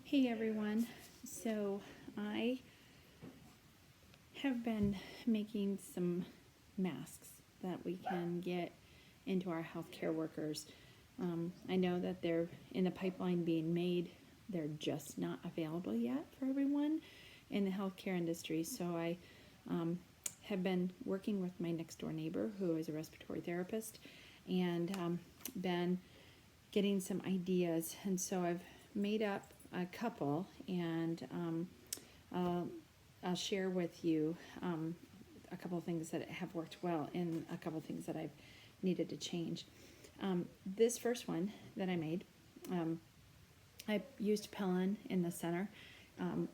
Hey everyone. So I have been making some masks that we can get into our healthcare workers. I know that they're in the pipeline being made. They're just not available yet for everyone in the healthcare industry. So I have been working with my next door neighbor who is a respiratory therapist and been getting some ideas. And so I've made up a couple and I'll share with you a couple of things that have worked well and a couple of things that I've needed to change. This first one that I made, I used Pellon in the center,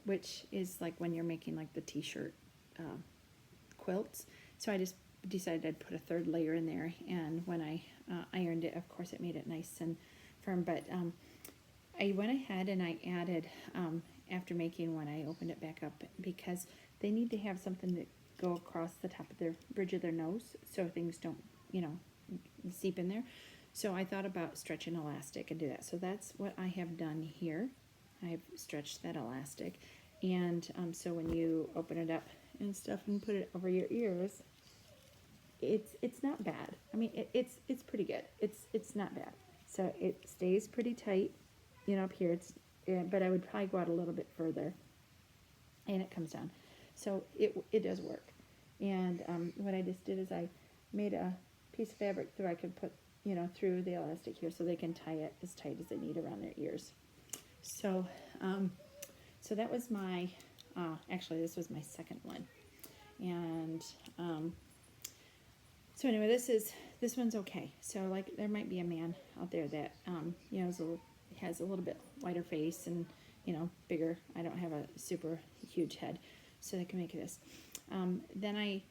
which is like when you're making like the t-shirt quilts. So I just decided I'd put a third layer in there, and when I ironed it, of course it made it nice and firm, but I went ahead and I added, after making one, I opened it back up because they need to have something that go across the top of their bridge of their nose so things don't, seep in there. So I thought about stretching elastic and do that. So that's what I have done here. I've stretched that elastic. And so when you open it up and stuff and put it over your ears, it's not bad. I mean, it's pretty good. It's not bad. So it stays pretty tight, up here. But I would probably go out a little bit further, and it comes down. So it does work. And what I just did is I made a piece of fabric so I could put, through the elastic here, so they can tie it as tight as they need around their ears. So, so that was my. Actually, this was my second one, and so anyway, this one's okay. So like there might be a man out there that has a little bit wider face and bigger. I don't have a super huge head, so they can make this. Then I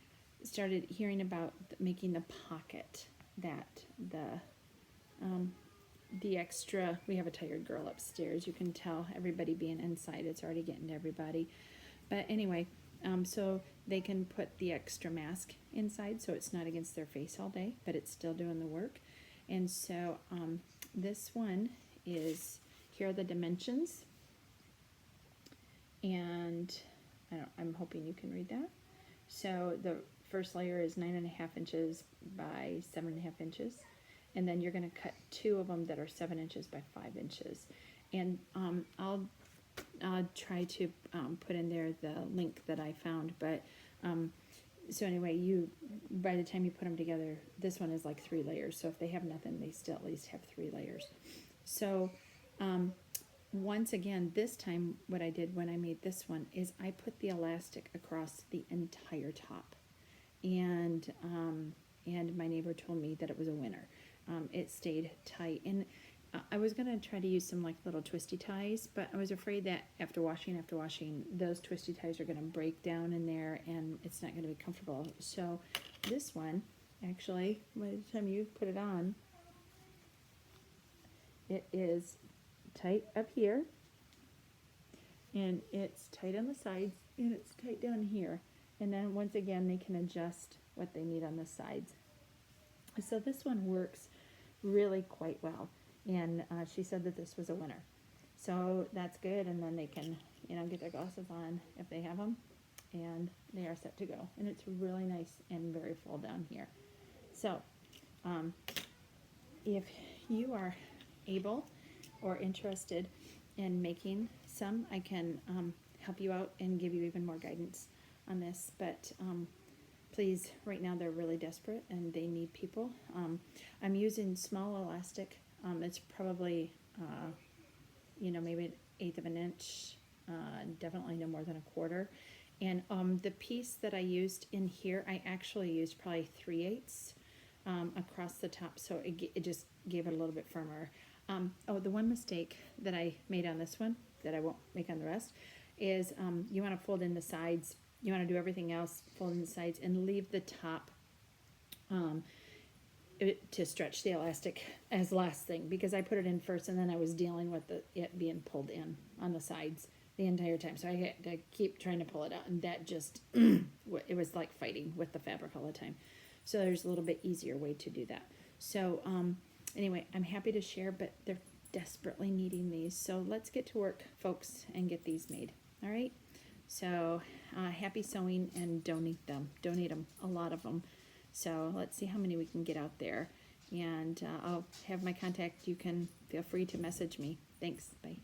started hearing about making the pocket that the extra. We have a tired girl upstairs. You can tell everybody being inside. It's already getting to everybody. But anyway, so they can put the extra mask inside so it's not against their face all day, but it's still doing the work. And so this one is, here are the dimensions. And I'm hoping you can read that. So the first layer is 9.5 inches by 7.5 inches. And then you're going to cut two of them that are 7 inches by 5 inches. And I'll try to put in there the link that I found, but so anyway, by the time you put them together, this one is like 3 layers, so if they have nothing, they still at least have 3 layers. So once again, this time what I did when I made this one is I put the elastic across the entire top, and my neighbor told me that it was a winner. It stayed tight, and I was going to try to use some like little twisty ties, but I was afraid that after washing, those twisty ties are going to break down in there and it's not going to be comfortable. So this one, actually, by the time you put it on, it is tight up here, and it's tight on the sides, and it's tight down here. And then once again, they can adjust what they need on the sides. So this one works really quite well. And she said that this was a winner. So that's good, and then they can, get their glasses on if they have them, and they are set to go. And it's really nice and very full down here. So if you are able or interested in making some, I can help you out and give you even more guidance on this. But please, right now they're really desperate and they need people. I'm using small elastic. It's probably, maybe 1/8 of an inch, definitely no more than 1/4. And the piece that I used in here, I actually used probably 3/8 across the top, so it just gave it a little bit firmer. The one mistake that I made on this one, that I won't make on the rest, is you want to fold in the sides. You want to do everything else, fold in the sides, and leave the top to stretch the elastic as last thing, because I put it in first and then I was dealing with it being pulled in on the sides the entire time. So I had to keep trying to pull it out, and that just, it was like fighting with the fabric all the time. So there's a little bit easier way to do that. So anyway, I'm happy to share, but they're desperately needing these. So let's get to work, folks, and get these made. All right. So happy sewing, and donate them. Donate them, a lot of them. So let's see how many we can get out there. And I'll have my contact. You can feel free to message me. Thanks. Bye.